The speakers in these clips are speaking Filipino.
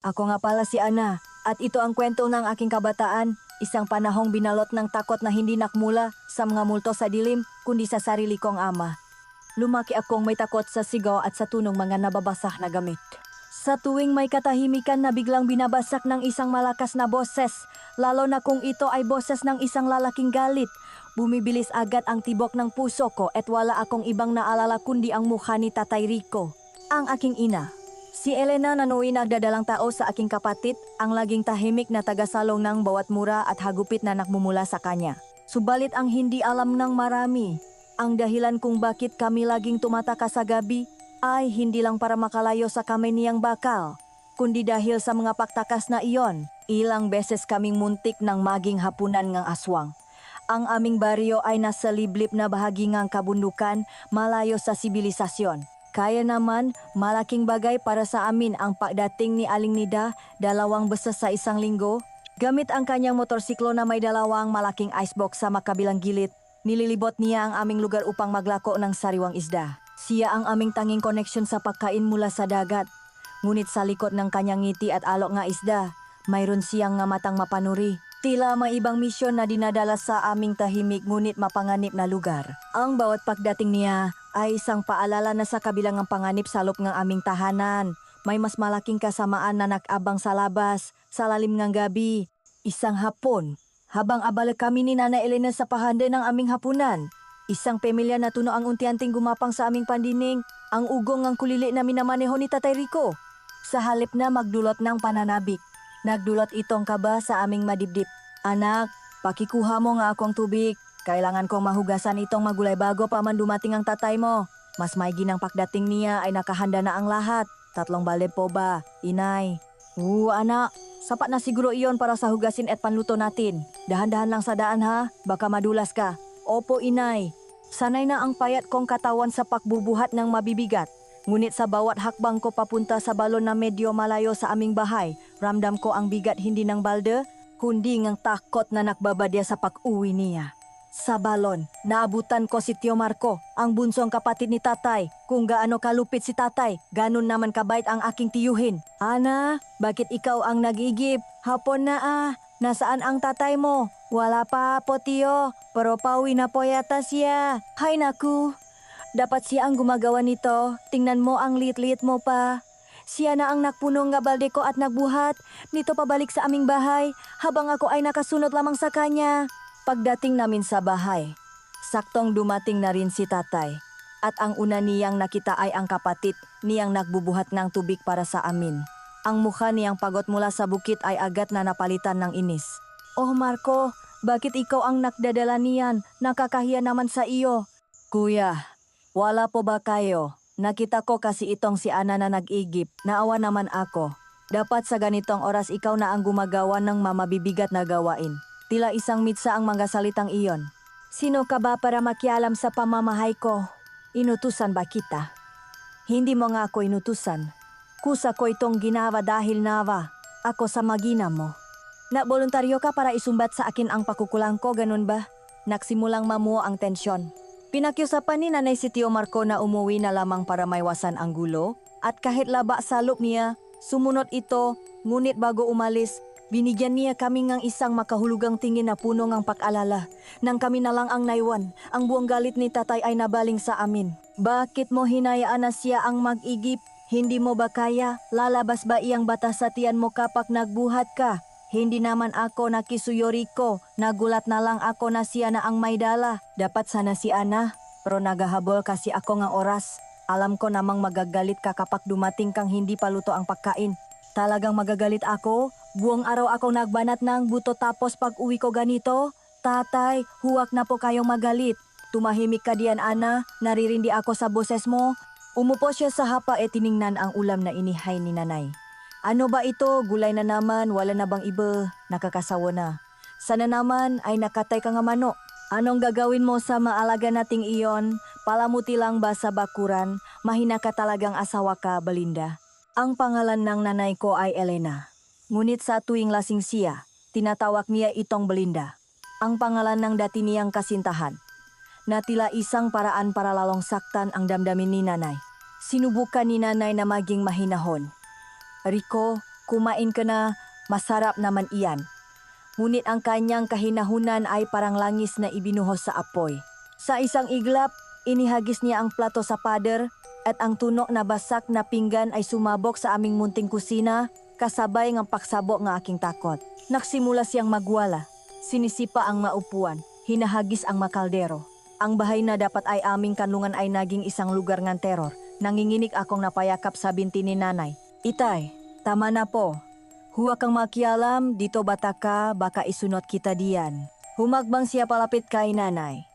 Ako nga pala si Ana, at ito ang kwento ng aking kabataan, isang panahong binalot ng takot na hindi nakmula sa mga multo sa dilim, kundi sa sarili kong ama. Lumaki akong may takot sa sigaw at sa tunong mga nababasah na gamit. Sa tuwing may katahimikan na biglang binabasak ng isang malakas na boses, lalo na kung ito ay boses ng isang lalaking galit, bumibilis agad ang tibok ng puso ko at wala akong ibang naalala kundi ang mukha ni Tatay Rico, ang aking ina. Si Elena na nooy nagdadalang tao sa aking kapatid, ang laging tahimik na tagasalong ng bawat mura at hagupit na nakmumula sa kanya. Subalit ang hindi alam ng marami, ang dahilan kung bakit kami laging tumataka sa gabi ay hindi lang para makalayo sa kamay niyang bakal, kundi dahil sa mga paktakas na iyon, ilang beses kaming muntik ng maging hapunan ng aswang. Ang aming baryo ay nasa liblib na bahagi ng kabundukan, malayo sa sibilisasyon. Kaya naman, malaking bagay para sa amin ang pagdating ni Aling Nida 2 beses sa isang linggo. Gamit ang kanyang motorsiklo na may 2 malaking icebox sa makabilang gilid, nililibot niya ang aming lugar upang maglako ng sariwang isda. Siya ang aming tanging koneksyon sa pagkain mula sa dagat. Ngunit sa likod ng kanyang ngiti at alok nga isda, mayroon siyang nga matang mapanuri. Tila may ibang misyon na dinadala sa aming tahimik ngunit mapanganib na lugar. Ang bawat pagdating niya ay isang paalala na sa kabilang ang panganib sa loob ng aming tahanan. May mas malaking kasamaan na nakabang sa labas, sa lalim ng gabi. Isang hapon, habang abala kami ni Nana Elena sa pahanda ng aming hapunan. Isang pamilya na tuno ang unti-unting gumapang sa aming pandining, ang ugong ang kulili na minamaneho ni Tatay Rico. Sa halip na magdulot ng pananabik, nagdulot itong kaba sa aming madibdib. Anak, pakikuha mo nga akong tubig. Kailangan kong mahugasan itong magulay bago pa man dumating ang tatay mo. Mas maigi ng pagdating niya ay nakahanda na ang lahat. 3 balde po ba, inay? Anak, sapat na siguro iyon para sa hugasin at panluto natin. Dahan-dahan lang sa daan ha, baka madulas ka. Opo, inay. Sanay na ang payat kong katawan sa pagbubuhat ng mabibigat. Ngunit sa bawat hakbang ko papunta sa balon na medyo malayo sa aming bahay, ramdam ko ang bigat hindi ng balde, kundi ng takot na nakbabadya sa pag-uwi niya. Sa balon, naabutan ko si Tio Marco, ang bunsong kapatid ni tatay. Kung gaano kalupit si tatay, ganun naman kabait ang aking tiyuhin. Ana, bakit ikaw ang nag-igip? Hapon na nasaan ang tatay mo? Wala pa po tiyo, pero pauwi na po yata siya. Hay naku, dapat siya ang gumagawa nito. Tingnan mo ang liit-liit mo pa. Siya na ang nakpunong nga balde ko at nagbuhat. Nito pabalik sa aming bahay, habang ako ay nakasunod lamang sa kanya. Pagdating namin sa bahay, saktong dumating na rin si tatay. At ang una niyang nakita ay ang kapatid niyang nagbubuhat ng tubig para sa amin. Ang mukha niyang pagod mula sa bukit ay agad na napalitan ng inis. Oh Marco, bakit ikaw ang nakdadala niyan? Nakakahiya naman sa iyo. Kuya, wala po ba kayo? Nakita ko kasi itong si Ana na nag-igip. Naawa naman ako. Dapat sa ganitong oras ikaw na ang gumagawa ng mamabibigat na gawain. Tila isang mitsa ang mga salitang iyon. Sino ka ba para makialam sa pamamahay ko? Inutusan ba kita? Hindi mo nga ako inutusan. Kusa ko itong ginawa dahil nawa ako sa magina mo. Naboluntaryo ka para isumbat sa akin ang pakukulang ko, ganun ba? Nagsimulang mamuo ang tensyon. Pinakyusapan ni Nanay si Tio Marco na umuwi na lamang para maiwasan ang gulo. At kahit laba sa loob niya, sumunod ito, ngunit bago umalis, binigyan niya kami ng isang makahulugang tingin na puno ng pag-alala. Nang kami na lang ang naiwan, ang buong galit ni tatay ay nabaling sa amin. Bakit mo hinayaan na siya ang mag-igip? Hindi mo ba kaya? Lalabas ba iyang batas sa tiyan mo kapag nagbuhat ka? Hindi naman ako nakisuyori ko. Nagulat na lang ako na siya na ang may dala. Dapat sana si Ana, pero nagahabol kasi ako ng oras. Alam ko namang magagalit ka kapag dumating kang hindi paluto ang pagkain. Talagang magagalit ako? Buong araw ako nagbanat ng buto tapos pag uwi ko ganito? Tatay, huwag na po kayong magalit. Tumahimik ka diyan, Ana. Naririndi ako sa boses mo. Umupo siya sa hapa e tiningnan ang ulam na inihay ni nanay. Ano ba ito? Gulay na naman, wala na bang iba? Nakakasawa na. Sana naman ay nakatay ka nga mano. Anong gagawin mo sa maalaga nating iyon? Palamuti lang ba sa bakuran? Mahina ka talagang asawa ka, Belinda. Ang pangalan ng nanay ko ay Elena. Ngunit sa tuwing lasing siya, tinatawag niya itong Belinda. Ang pangalan ng dati niyang kasintahan. Na tila isang paraan para lalong saktan ang damdamin ni nanay. Sinubukan ni nanay na maging mahinahon. Rico, Kumain ka na, masarap naman iyan. Ngunit ang kanyang kahinahunan ay parang langis na ibinuhos sa apoy. Sa isang iglap, inihagis niya ang plato sa pader at ang tunok na basak na pinggan ay sumabok sa aming munting kusina kasabay ng paksabo ng aking takot. Nagsimula siyang magwala. Sinisipa ang maupuan, hinahagis ang makaldero. Ang bahay na dapat ay aming kanlungan ay naging isang lugar ng teror. Nanginginig akong napayakap sa binti ni nanay. Itay, tama na po. Huwag kang makialam, dito bata ka, baka isunod kita diyan. Humagbang siya palapit kay nanay.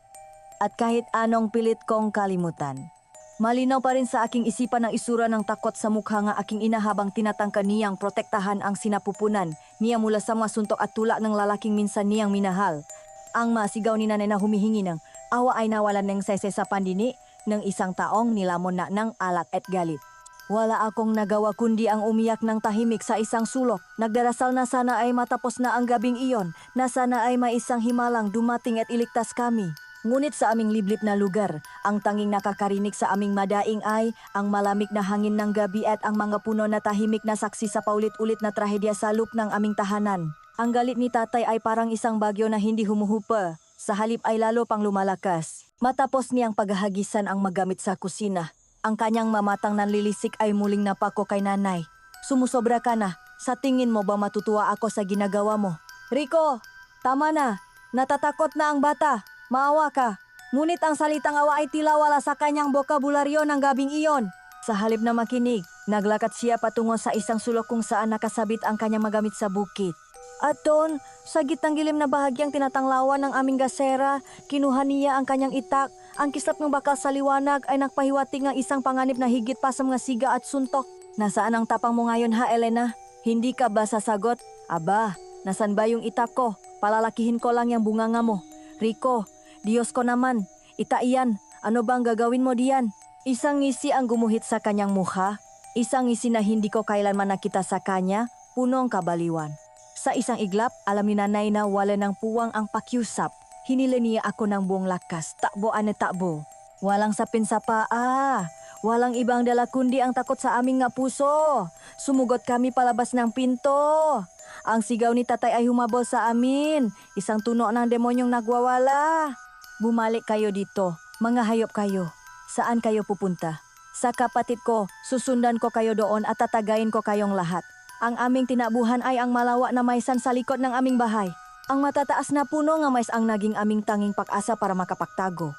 At kahit anong pilit kong kalimutan. Malinaw pa rin sa aking isipan ang isura ng takot sa mukha nga aking ina habang tinatangka niyang protektahan ang sinapupunan niya mula sa mga suntok at tula ng lalaking minsan niyang minahal. Ang masigaw ni nanay na humihingi ng awa ay nawalan ng sese sa pandini ng isang taong nilamon na ng alak at galit. Wala akong nagawa kundi ang umiyak ng tahimik sa isang sulok. Nagdarasal na sana ay matapos na ang gabing iyon, na sana ay may isang himalang dumating at iligtas kami. Ngunit sa aming liblib na lugar, ang tanging nakakarinig sa aming madaing ay ang malamig na hangin ng gabi at ang mga puno na tahimik na saksi sa paulit-ulit na trahedya sa loop ng aming tahanan. Ang galit ni tatay ay parang isang bagyo na hindi humuhupa, sa halip ay lalo pang lumalakas. Matapos niyang paghahagisan ang magamit sa kusina, ang kanyang mamatang nanlilisik ay muling napako kay nanay. Sumusobra ka na, sa tingin mo ba matutuwa ako sa ginagawa mo? Rico, tama na, natatakot na ang bata. Maawa ka. Ngunit ang salitang awa ay tila wala sa kanyang bokabularyo ng gabing iyon. Sa halip na makinig, naglakad siya patungo sa isang sulok kung saan nakasabit ang kanyang magamit sa bukit. At doon, sa gitnang gilim na bahagyang tinatanglawan ng aming gasera, kinuha niya ang kanyang itak. Ang kislap ng bakal sa liwanag ay nagpahiwatig ng isang panganib na higit pa sa mga siga at suntok. Nasaan ang tapang mo ngayon ha, Elena? Hindi ka ba sasagot? Aba, nasan ba yung itak ko? Palalakihin ko lang yung bunganga mo. Rico, Diyos ko naman, itaiyan, ano bang gagawin mo diyan? Isang ngisi ang gumuhit sa kanyang mukha, isang ngisi na hindi ko kailanman nakita sa kanya, punong kabaliwan. Sa isang iglap, alam ni nanay na wala ng puwang ang pakiusap. Hinila niya ako ng buong lakas, takbo ane takbo. Walang sapin sa paa, walang ibang dala kundi ang takot sa aming nga puso. Sumugot kami palabas ng pinto. Ang sigaw ni tatay ay humabol sa amin, isang tuno ng demonyong nagwawala. Bumalik kayo dito, mga hayop kayo. Saan kayo pupunta? Sa kapatid ko, susundan ko kayo doon at tatagayin ko kayong lahat. Ang aming tinabuhan ay ang malawa na maisan sa likod ng aming bahay. Ang matataas na puno nga mais ang naging aming tanging pag-asa para makapagtago.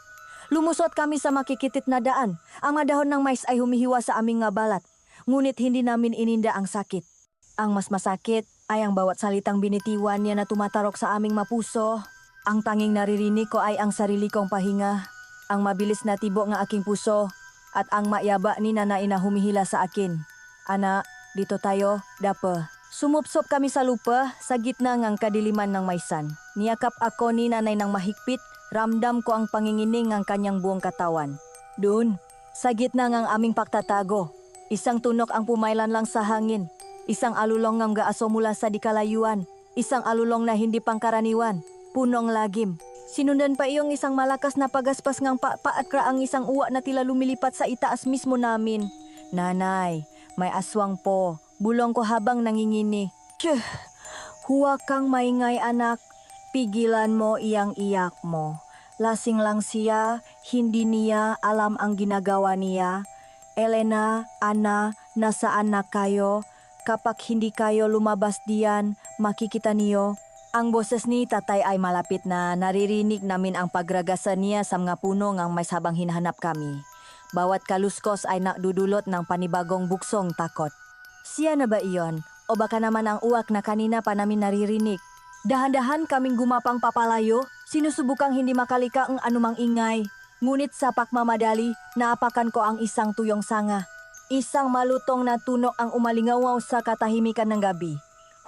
Lumusot kami sa makikitit na daan. Ang mga dahon ng mais ay humihiwa sa aming nga balat. Ngunit hindi namin ininda ang sakit. Ang mas masakit ay ang bawat salitang binitiwan niya na tumatarok sa aming mapuso. Ang tanging naririnig ko ay ang sarili kong pahinga, ang mabilis na tibo ng aking puso, at ang mayaba ni nanay na humihila sa akin. Ana, dito tayo, dapa. Sumupsop kami sa lupa sa gitna ng kadiliman ng maisan. Niyakap ako ni nanay ng mahigpit, ramdam ko ang pangingining ng kanyang buong katawan. Doon, sa gitna ng aming pagtatago, isang tunok ang pumailan lang sa hangin. Isang alulong ng gaaso mula sa dikalayuan, isang alulong na hindi pangkaraniwan. Punong lagim. Sinundan pa iyong isang malakas na pagaspas ng at kraang isang uwa na tila lumilipat sa itaas mismo namin. Nanay, may aswang po. Bulong ko habang nangingini. Tsuh! Huwag kang maingay anak. Pigilan mo iyang iyak mo. Lasing lang siya, hindi niya alam ang ginagawa niya. Elena, Ana, nasaan na kayo? Kapag hindi kayo lumabas diyan, makikita niyo. Ang boses ni tatay ay malapit na, naririnig namin ang pagragasan niya sa mga puno ng mais habang hinahanap kami. Bawat kaluskos ay nakdudulot ng panibagong buksong takot. Siya na ba iyon? O baka naman ang uwak na kanina pa namin naririnig? Dahan-dahan kaming gumapang papalayo, sinusubukang hindi makalika ang anumang ingay. Ngunit sa pagmamadali, naapakan ko ang isang tuyong sanga. Isang malutong na tunok ang umalingawaw sa katahimikan ng gabi.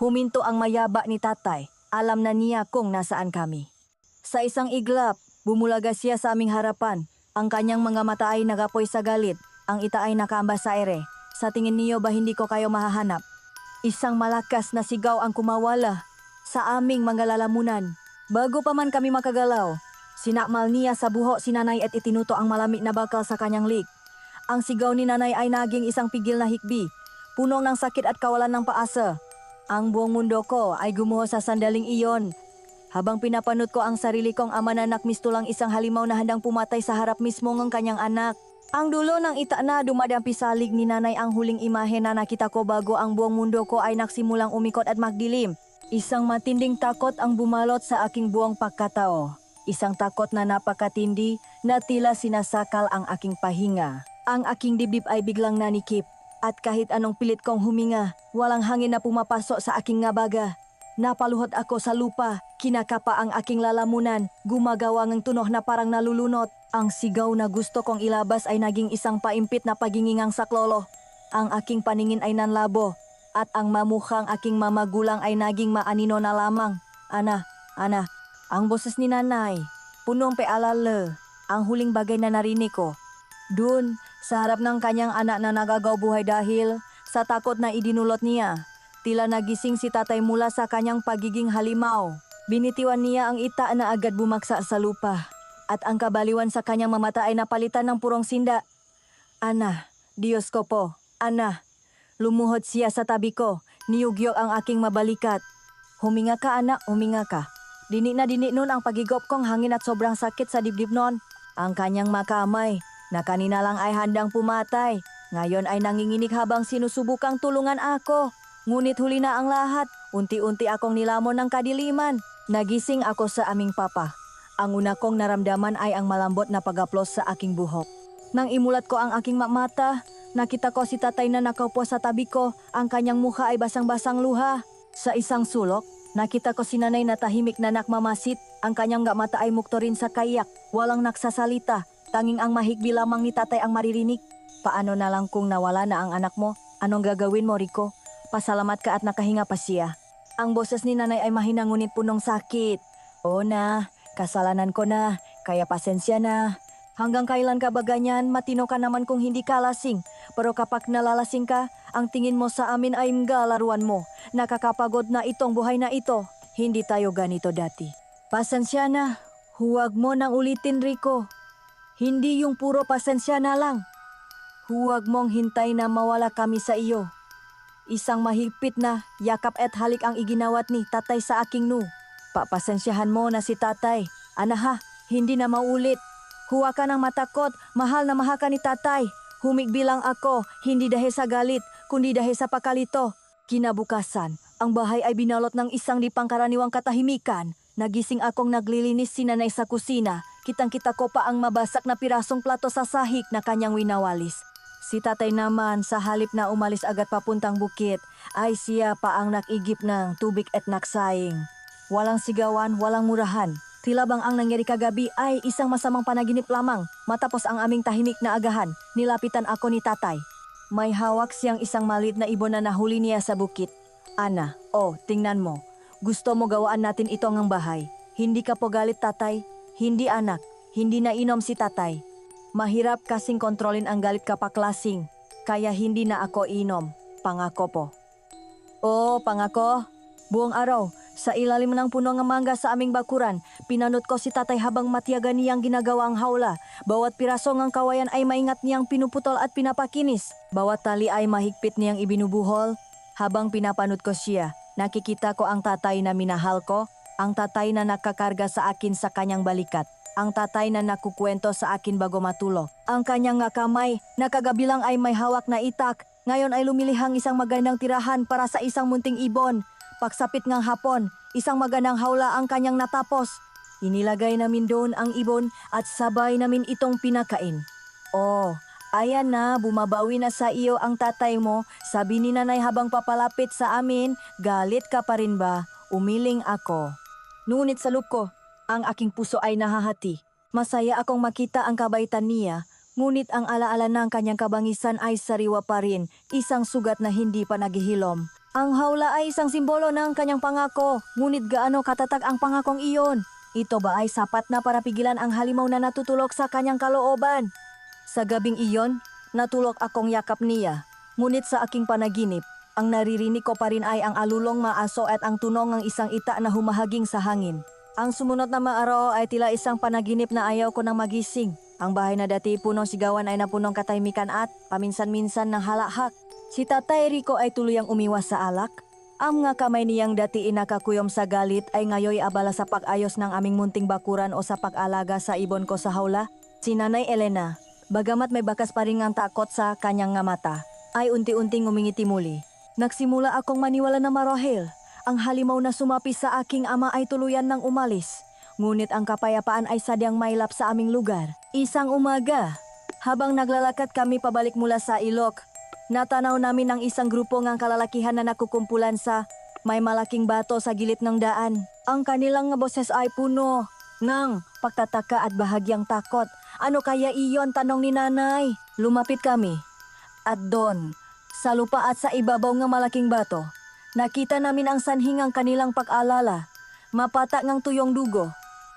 Huminto ang mayaba ni tatay. Alam na niya kung nasaan kami. Sa isang iglap, bumulaga siya sa aming harapan. Ang kanyang mga mata ay nagapoy sa galit. Ang ita ay nakaambas sa ere. Sa tingin niyo ba hindi ko kayo mahahanap? Isang malakas na sigaw ang kumawala sa aming mga lalamunan. Bago pa man kami makagalaw, sinakmal niya sa buho si nanay at itinuto ang malamig na bakal sa kanyang lig. Ang sigaw ni nanay ay naging isang pigil na hikbi. puno ng sakit at kawalan ng paasa. Ang buong mundo ko ay gumuho sa sandaling iyon. Habang pinapanot ko ang sarili kong ama na nakmistulang isang halimaw na handang pumatay sa harap mismo ng kanyang anak. Ang dulo ng ita na dumadampi sa lig ni nanay ang huling imahe na nakita ko bago ang buong mundo ko ay nagsimulang umikot at magdilim. Isang matinding takot ang bumalot sa aking buong pagkatao. Isang takot na napakatindi na tila sinasakal ang aking pahinga. Ang aking dibdib ay biglang nanikip at kahit anong pilit kong huminga, walang hangin na pumapasok sa aking ngabaga. Napaluhod ako sa lupa, kinakapa ang aking lalamunan, gumagawa ng tunog na parang nalulunot. Ang sigaw na gusto kong ilabas ay naging isang paimpit na pagingingang saklolo. Ang aking paningin ay nanlabo at ang mamukhang aking mamagulang ay naging maanino na lamang. Ana, ang boses ni nanay, punong pealala, ang huling bagay na narinig ko. Dun, sa harap ng kanyang anak na nagagaw buhay dahil sa takot na idinulot niya. Tila nagising si tatay mula sa kanyang pagiging halimaw. Binitiwan niya ang ita na agad bumaksa sa lupa. At ang kabaliwan sa kanyang mamata ay napalitan ng purong sinda. Ana, Diyos ko po, Ana. Lumuhod siya sa tabi ko, niyugyok ang aking mabalikat. Huminga ka anak, huminga ka. Dini na dini nun ang pagigop kong hangin at sobrang sakit sa dibdib nun. Ang kanyang makamay, na kanina lang ay handang pumatay. Ngayon ay nanginginig habang sinusubukang tulungan ako. Ngunit huli na ang lahat, unti-unti akong nilamon ng kadiliman. Nagising ako sa aming papa. Ang una kong naramdaman ay ang malambot na pagaplos sa aking buhok. Nang imulat ko ang aking mata, nakita ko si tatay na nakaupo sa tabi ko. Ang kanyang mukha ay basang-basang luha. Sa isang sulok, nakita ko si nanay na tahimik na nakmamasit. Ang kanyang mata ay mukto rin sa kayak. Walang nagsasalita. Tanging ang mahigbi lamang ni tatay ang maririnig. Paano na lang kung nawala na ang anak mo? Anong gagawin mo, Rico? Pasalamat ka at nakahinga pa siya. Ang boses ni nanay ay mahina ngunit punong sakit. Oo na, kasalanan ko na, kaya pasensya na. Hanggang kailan ka ba ganyan? Matino ka naman kung hindi ka lasing. Pero kapag nalalasing ka, ang tingin mo sa amin ay mga laruan mo. Nakakapagod na itong buhay na ito. Hindi tayo ganito dati. Pasensya na, huwag mo nang ulitin, Rico. Hindi yung puro pasensya na lang. Huwag mong hintay na mawala kami sa iyo. Isang mahigpit na yakap at halik ang iginawat ni tatay sa aking nu. Papasensyahan mo na si tatay. Anaha, hindi na maulit. Huwag ka nang matakot, mahal na mahal ka ni tatay. Humigbilang ako, hindi dahil sa galit, kundi dahil sa pakalito. Kinabukasan, ang bahay ay binalot ng isang di pangkaraniwang katahimikan. Nagising akong naglilinis si nanay sa kusina. Kitang-kita ko pa ang mabasak na pirasong plato sa sahig na kanyang winawalis. Si tatay naman sa halip na umalis agad papuntang bukit ay siya pa ang nakigip ng tubig at naksaing. Walang sigawan, walang murahan. Tila bang ang nangyari kagabi ay isang masamang panaginip lamang. Matapos ang aming tahimik na agahan, nilapitan ako ni tatay. May hawak siyang isang maliit na ibon na nahuli niya sa bukit. Ana, tingnan mo. Gusto mo gawaan natin ito ang bahay. Hindi ka po galit tatay? Hindi anak, hindi nainom si tatay. Mahirap kasing kontrolin ang galit kapag lasing, kaya hindi na ako inom. Pangako po. Oo, pangako. Buong araw, sa ilalim ng puno ng mangga sa aming bakuran, pinanot ko si tatay habang matiyaga niyang ginagawa ang hawla. Bawat piraso ng kawayan ay maingat niyang pinuputol at pinapakinis. Bawat tali ay mahigpit niyang ibinubuhol. Habang pinapanot ko siya, nakikita ko ang tatay na minahal ko, ang tatay na nakakarga sa akin sa kanyang balikat. Ang tatay na nakukwento sa akin bago matulog. Ang kanyang kamay, nakagabilang ay may hawak na itak. Ngayon ay lumilihang isang magandang tirahan para sa isang munting ibon. Pagsapit ngang hapon, isang magandang hawla ang kanyang natapos. Inilagay namin doon ang ibon at sabay namin itong pinakain. Ayan na, bumabawi na sa iyo ang tatay mo. Sabi ni nanay habang papalapit sa amin, galit ka pa rin ba? Umiling ako. Ngunit sa loob ko, ang aking puso ay nahahati. Masaya akong makita ang kabaitan niya, ngunit ang alaala ng kanyang kabangisan ay sariwa pa rin, isang sugat na hindi pa naghihilom. Ang hawla ay isang simbolo ng kanyang pangako, ngunit gaano katatag ang pangakong iyon? Ito ba ay sapat na para pigilan ang halimaw na natutulog sa kanyang kalooban? Sa gabing iyon, natulog akong yakap niya, ngunit sa aking panaginip, ang naririnig ko pa rin ay ang alulong maaso at ang tunog ng isang ita na humahaging sa hangin. Ang sumunod na araw ay tila isang panaginip na ayaw ko nang magising. Ang bahay na dati punong sigawan ay napunong katahimikan at paminsan-minsan ng halahak. Si Tatay Rico ay tuluyang umiwas sa alak. Ang nga kamay niyang dati inakakuyom sa galit ay ngayoy abala sa pag-ayos ng aming munting bakuran o sa pag-alaga sa ibon ko sa hawla. Si Nanay Elena, bagamat may bakas pa rin ang takot sa kanyang nga mata, ay unti-unting umingiti muli. Nagsimula akong maniwala na marahil. Ang halimaw na sumapi sa aking ama ay tuluyan ng umalis. Ngunit ang kapayapaan ay sadyang mailap sa aming lugar. Isang umaga, habang naglalakad kami pabalik mula sa ilok, natanaw namin ang isang grupo ng kalalakihan na nakukumpulan sa may malaking bato sa gilid ng daan. Ang kanilang boses ay puno ng pagtataka at bahagyang takot. Ano kaya iyon? Tanong ni Nanay. Lumapit kami. At doon, sa lupa at sa ibabaw ng malaking bato, nakita namin ang sanhi ng kanilang pag-alala. Mapatak ng tuyong dugo.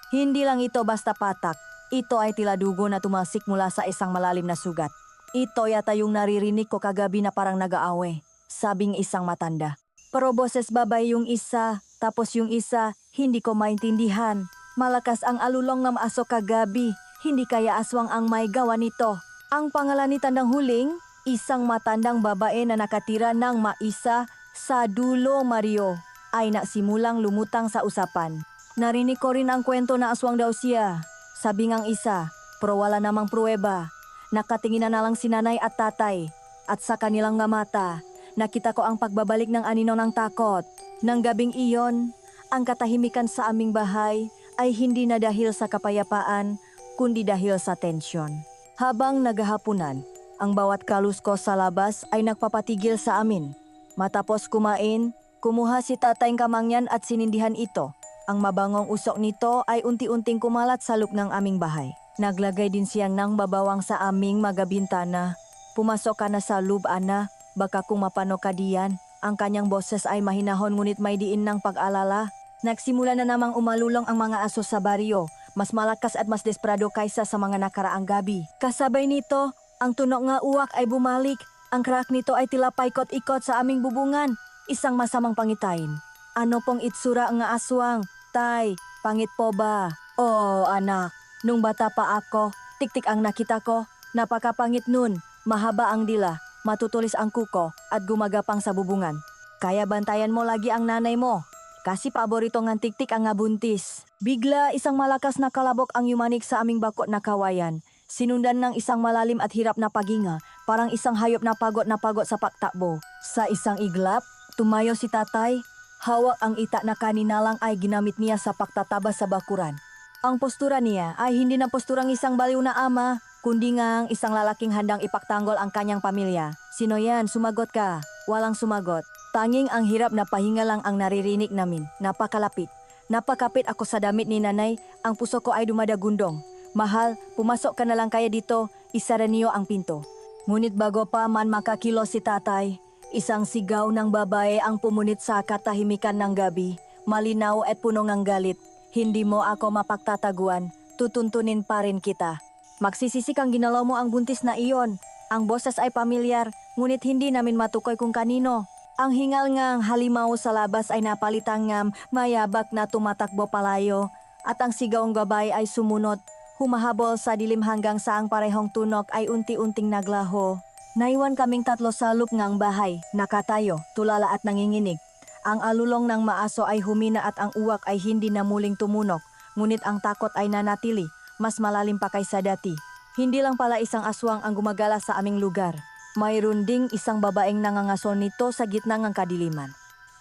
Hindi lang ito basta patak. Ito ay tila dugo na tumalsik mula sa isang malalim na sugat. Ito yata yung naririnig ko kagabi na parang nag-aawe, sabing isang matanda. Pero boses babay yung isa, tapos yung isa, hindi ko maintindihan. Malakas ang alulong ng aso kagabi, hindi kaya aswang ang may gawa nito. Ang pangalan ni tandang huling, isang matandang babae na nakatira ng maisa sa dulo Mario, ay nasimulang lumutang sa usapan. Narinig ko rin ang kwento na aswang daw siya, sabi ngang isa, pero wala namang pruweba. Nakatingin na lang si Nanay at Tatay, at sa kanilang nga mata, nakita ko ang pagbabalik ng anino ng takot. Nang gabing iyon, ang katahimikan sa aming bahay ay hindi na dahil sa kapayapaan, kundi dahil sa tensyon. Habang naghahapunan, ang bawat kalusko sa labas ay nagpapatigil sa amin. Matapos kumain, kumuha si Tatay kamangyan at sinindihan ito. Ang mabangong usok nito ay unti-unting kumalat sa loob ng aming bahay. Naglagay din siyang nang babawang sa aming magabintana. Pumasok ka na sa loob, ana. Baka kung mapano ka diyan. Ang kanyang boses ay mahinahon ngunit may diin ng pag-alala. Nagsimula na namang umalulong ang mga aso sa baryo. Mas malakas at mas desperado kaysa sa mga nakaraang gabi. Kasabay nito, ang tunog nga uwak ay bumalik. Ang crack nito ay tila paikot-ikot sa aming bubungan. Isang masamang pangitain. Ano pong itsura nga aswang? Tay, pangit po ba? Oo, anak. Nung bata pa ako, tiktik ang nakita ko. Napakapangit nun, mahaba ang dila, matutulis ang kuko at gumagapang sa bubungan. Kaya bantayan mo lagi ang nanay mo. Kasi paborito ng tiktik ang buntis. Bigla isang malakas na kalabok ang yumanik sa aming bakot na kawayan. Sinundan ng isang malalim at hirap na paginga, parang isang hayop na pagod sa pagtakbo. Sa isang iglap, tumayo si Tatay. Hawak ang ita na kanina lang ay ginamit niya sa pagtatabas sa bakuran. Ang postura niya ay hindi na posturang isang baliw na ama, kundi ngang isang lalaking handang ipagtanggol ang kanyang pamilya. Sino yan? Sumagot ka. Walang sumagot. Tanging ang hirap na pahinga lang ang naririnig namin. Napakalapit. Napakapit ako sa damit ni Nanay, ang puso ko ay dumadagundong. Mahal, pumasok ka na lang kaya dito, isara niyo ang pinto. Ngunit bago pa man makakilos si Tatay, isang sigaw ng babae ang pumunit sa katahimikan ng gabi, malinaw at puno ng galit. Hindi mo ako mapagtataguan, tutuntunin pa rin kita. Magsisisi kang ginalaw mo ang buntis na iyon. Ang boses ay pamilyar, ngunit hindi namin matukoy kung kanino. Ang hingal ngang halimaw sa labas ay napalitang ngam mayabak na tumatakbo palayo, at ang sigawang babae ay sumunod, humahabol sa dilim hanggang sa ang parehong tunok ay unti-unting naglaho. Naiwan kaming tatlo sa loob ngang bahay, nakatayo, tulala at nanginginig. Ang alulong ng maaso ay humina at ang uwak ay hindi na muling tumunok, ngunit ang takot ay nanatili, mas malalim pa kaysa dati. Hindi lang pala isang aswang ang gumagala sa aming lugar. Mayroon ding isang babaeng nangangason nito sa gitna ng kadiliman.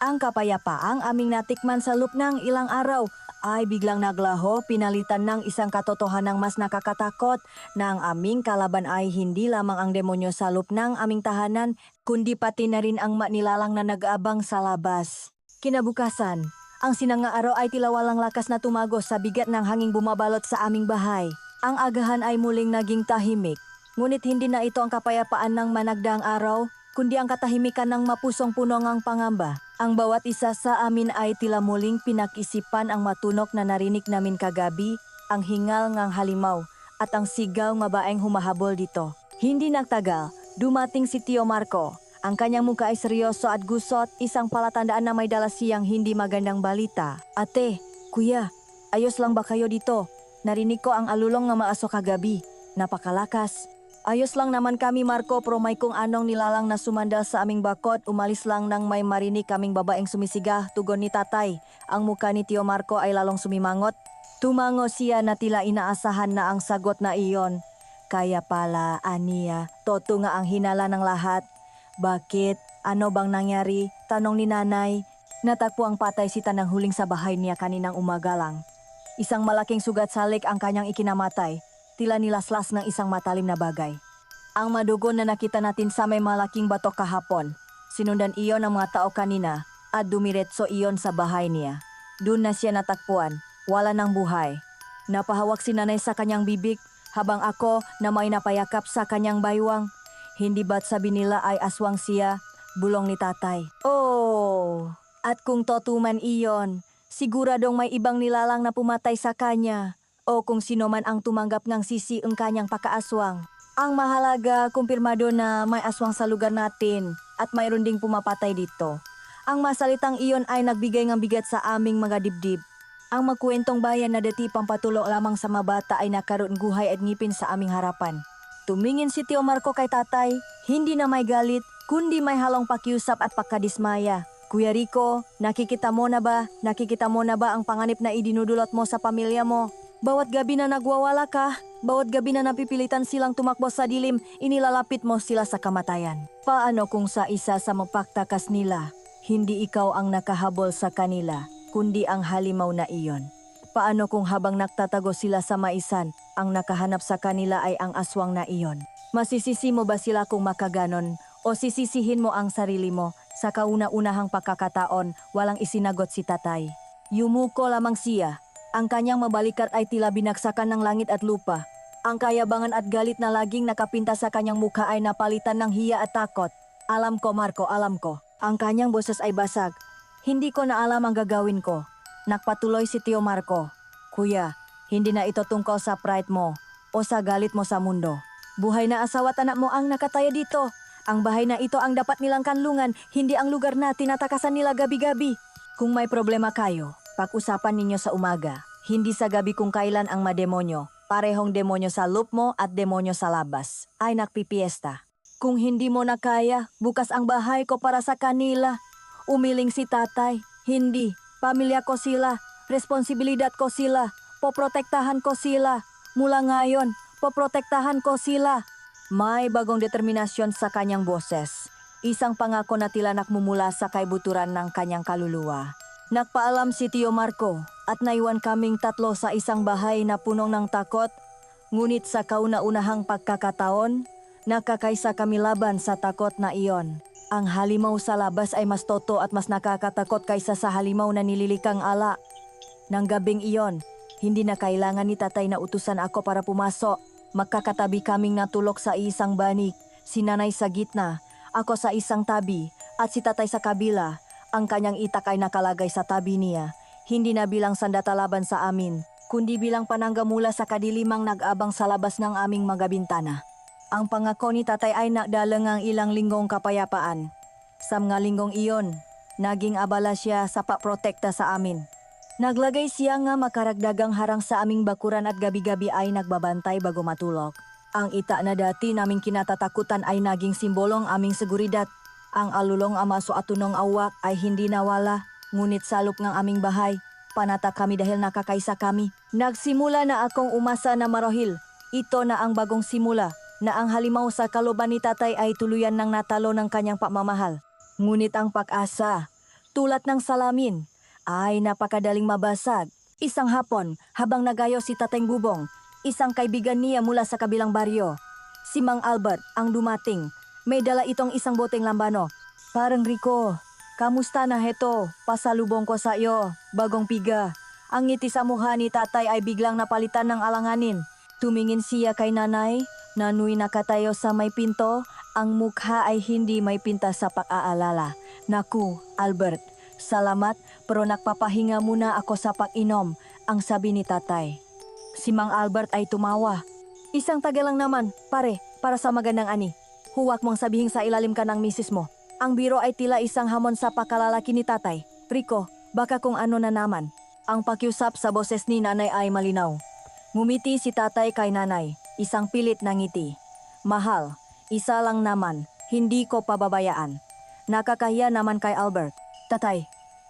Ang kapayapaang aming natikman sa loob ng ilang araw ay biglang naglaho, pinalitan ng isang katotohanang mas nakakatakot na ang aming kalaban ay hindi lamang ang demonyo sa loob ng aming tahanan, kundi pati na rin ang nilalang na nag-aabang sa labas. Kinabukasan, ang sinanga araw ay tila walang lakas na tumagos sa bigat ng hanging bumabalot sa aming bahay. Ang agahan ay muling naging tahimik, ngunit hindi na ito ang kapayapaan ng managdaang araw, kundi ang katahimikan ng mapusong puno ng pangamba. Ang bawat isa sa amin ay tila muling pinag-isipan ang matunok na narinig namin kagabi, ang hingal ngang halimaw, at ang sigaw ng babaeng humahabol dito. Hindi nagtagal, dumating si Tio Marco. Ang kanyang mukha ay seryoso at gusot, isang palatandaan na may dala siyang hindi magandang balita. Ate, kuya, ayos lang ba kayo dito? Narinig ko ang alulong ng maaso kagabi. Napakalakas. Ayos lang naman kami Marco, pero may kung anong nilalang na sumandal sa aming bakod. Umalis lang nang may marinig kaming babaeng sumisiga, tugon ni tatay. Ang mukha ni Tio Marco ay lalong sumimangot. Tumango siya na tila inaasahan na ang sagot na iyon. Kaya pala, aniya, toto nga ang hinala ng lahat. Bakit? Ano bang nangyari? Tanong ni nanay. Natakpo ang patay si Tanang huling sa bahay niya kaninang umaga lang. Isang malaking sugat sa leg ang kanyang ikinamatay. Tila nilaslas ng isang matalim na bagay. Ang madugo na nakita natin sa may malaking bato kahapon. Sinundan iyon ng mga tao kanina at dumiretso iyon sa bahay niya. Doon na siya natakpuan. Wala ng buhay. Napahawak si nanay sa kanyang bibig habang ako na may napayakap sa kanyang baywang. Hindi ba't sabi nila ay aswang siya? Bulong ni tatay. Oh, at kung totuman iyon, siguradong may ibang nilalang na pumatay sa kanya. O kung sino man ang tumanggap ng sisi ang kanyang pakaaswang. Ang mahalaga, kumpirmado na may aswang sa lugar natin at mayroon ding pumapatay dito. Ang masalitang iyon ay nagbigay ng bigat sa aming mga dibdib. Ang magkwentong bayan na dati pampatulo lamang sa mabata ay nakaroon guhay at ngipin sa aming harapan. Tumingin si Tio Marco kay tatay, hindi na may galit, kundi may halong pakiusap at pagkadismaya. Kuya Rico, nakikita mo na ba ang panganib na idinudulot mo sa pamilya mo? Bawat gabi na nagwawala ka, bawat gabi na napipilitan silang tumakbo sa dilim, inilalapit mo sila sa kamatayan. Paano kung sa isa sa mapagtakas nila, hindi ikaw ang nakahabol sa kanila, kundi ang halimaw na iyon? Paano kung habang nagtatago sila sa maisan, ang nakahanap sa kanila ay ang aswang na iyon? Masisisi mo ba sila kung makaganon o sisisihin mo ang sarili mo? Sa kauna-unahang pagkakataon, walang isinagot si tatay. Yumuko lamang siya. Ang kanyang mabalikat ay tila binagsakan ng langit at lupa. Ang kayabangan at galit na laging nakapinta sa kanyang mukha ay napalitan ng hiya at takot. Alam ko Marco, alam ko. Ang kanyang boses ay basag. Hindi ko na alam ang gagawin ko. Nagpatuloy si Tio Marco. Kuya, hindi na ito tungkol sa pride mo o sa galit mo sa mundo. Buhay na asawa at anak mo ang nakataya dito. Ang bahay na ito ang dapat nilang kanlungan, hindi ang lugar na tinatakasan nila gabi-gabi. Kung may problema kayo, pag-usapan ninyo sa umaga, hindi sa gabi kung kailan ang mademonyo, parehong demonyo sa loob mo at demonyo sa labas, ay nagpipiesta. Kung hindi mo na kaya, bukas ang bahay ko para sa kanila. Umiling si tatay, hindi, pamilya ko sila, responsibilidad ko sila, poprotektahan ko sila. Mula ngayon, poprotektahan ko sila. May bagong determinasyon sa kanyang boses. Isang pangako na tila nakmumula sa kaibuturan ng kanyang kaluluwa. Nagpaalam si Tio Marco at naiwan kaming tatlo sa isang bahay na punong ng takot. Ngunit sa kauna-unahang pagkakataon, nakakaisa kami laban sa takot na iyon. Ang halimaw sa labas ay mas toto at mas nakakatakot kaysa sa halimaw na nililikang ala. Nang gabing iyon, hindi na kailangan ni tatay na utusan ako para pumasok. Magkakatabi kaming natulog sa isang banig, si nanay sa gitna, ako sa isang tabi, at si tatay sa kabila. Ang kanyang itak ay nakalagay sa tabi niya, hindi na bilang sandata laban sa amin, kundi bilang panangga mula sa kadilimang nag-abang sa labas ng aming mga bintana. Ang pangako ni tatay ay nagdalang ang ilang linggong kapayapaan. Sa mga linggong iyon, naging abala siya sa paprotekta sa amin. Naglagay siya nga makaragdagang harang sa aming bakuran at gabi-gabi ay nagbabantay bago matulog. Ang ita na dati naming kinatatakutan ay naging simbolong aming seguridad. Ang alulong amaso at tunong awak ay hindi nawala, ngunit salop ng aming bahay. Panata kami dahil nakakaisa kami. Nagsimula na akong umasa na marahil. Ito na ang bagong simula, na ang halimaw sa kaloban ni tatay ay tuluyan ng natalo ng kanyang pagmamahal. Ngunit ang pag-asa, tulad ng salamin, ay napakadaling mabasag. Isang hapon, habang nagayo si Tateng Bubong, isang kaibigan niya mula sa kabilang baryo, si Mang Albert, ang dumating. May dala itong isang boteng lambano. Parang Rico, kamusta na heto? Pasalubong ko sa iyo, bagong piga. Ang ngiti sa mukha ni tatay ay biglang napalitan ng alanganin. Tumingin siya kay nanay, nanuy nakatayo sa may pinto, ang mukha ay hindi may pinta sa pag-aalala. Naku, Albert, salamat, pero nagpapahinga muna ako sa pag-inom, ang sabi ni tatay. Si Mang Albert ay tumawa. Isang taga lang naman, pare, para sa magandang ani. Huwag mong sabihin sa ilalim ka ng misis mo. Ang biro ay tila isang hamon sa pakalalaki ni tatay. Rico, baka kung ano na naman. Ang pakiusap sa boses ni nanay ay malinaw. Ngumiti si tatay kay nanay, isang pilit na ngiti. Mahal, isa lang naman, hindi ko pababayaan. Nakakahiya naman kay Albert. Tatay,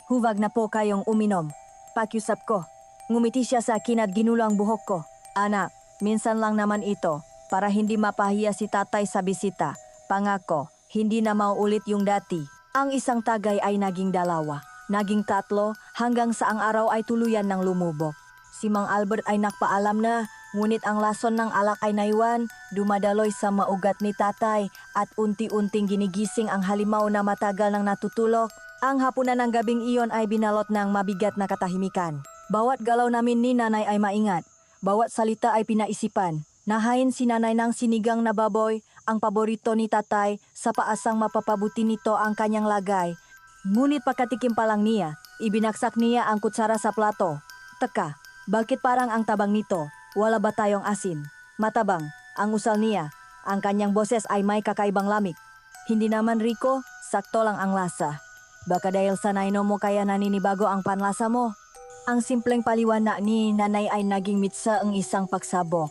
huwag na po kayong uminom. Pakiusap ko. Ngumiti siya sa akin at ginulo ang buhok ko. Anak, minsan lang naman ito, para hindi mapahiya si tatay sa bisita. Pangako, hindi na mauulit yung dati. Ang isang tagay ay naging dalawa, naging tatlo, hanggang sa ang araw ay tuluyan ng lumubog. Si Mang Albert ay nakpaalam na, ngunit ang lason ng alak ay naiwan, dumadaloy sa maugat ni tatay at unti-unting ginigising ang halimaw na matagal nang natutulog. Ang hapunan ng gabing iyon ay binalot ng mabigat na katahimikan. Bawat galaw namin ni nanay ay maingat, bawat salita ay pinaisipan. Nahain si nanay ng sinigang na baboy, ang paborito ni tatay, sa paasang mapapabuti nito ang kanyang lagay. Ngunit pagkatikim pa lang niya, ibinaksak niya ang kutsara sa plato. Teka, bakit parang ang tabang nito? Wala ba tayong asin? Matabang, ang usal niya. Ang kanyang boses ay may kakaibang lamig. Hindi naman Rico, sakto lang ang lasa. Baka dahil sa nainom mo kaya naninibago ang panlasa mo. Ang simpleng paliwanag ni nanay ay naging mitsa ang isang pagsabok.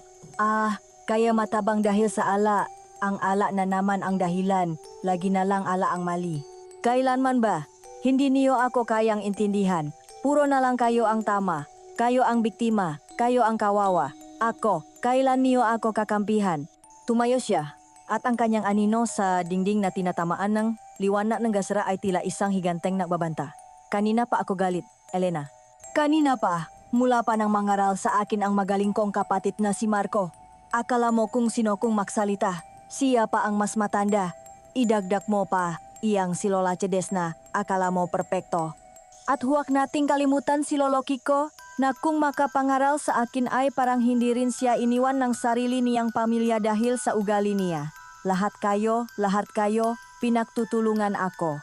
Kaya matabang dahil sa ala. Ang ala na naman ang dahilan. Lagi na lang ala ang mali. Kailanman ba? Hindi niyo ako kayang intindihan. Puro na lang kayo ang tama. Kayo ang biktima. Kayo ang kawawa. Ako, kailan niyo ako kakampihan? Tumayo siya. At ang kanyang anino sa dingding na tinatamaan ng liwanag ng gasra ay tila isang higanteng nagbabanta. Kanina pa ako galit, Elena. Kanina pa, mula pa nang mangaral sa akin ang magaling kong kapatid na si Marco. Akala mo kung sino kong maksalita. Siya pa ang mas matanda. Idagdag mo pa, iyang si Lola Cedesna, akala mo perpekto. At huwag nating kalimutan si Lolo Kiko, na kung makapangaral sa akin ay parang hindi rin siya iniwan ng sarili niyang pamilya dahil sa ugali niya. Lahat kayo, pinagtutulungan ako.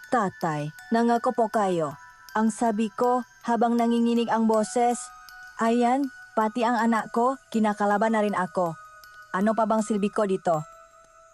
Tatay, nangako po kayo. Ang sabi ko, habang nanginginig ang boses, ayan, pati ang anak ko, kinakalaban na rin ako. Ano pa bang silbi ko dito?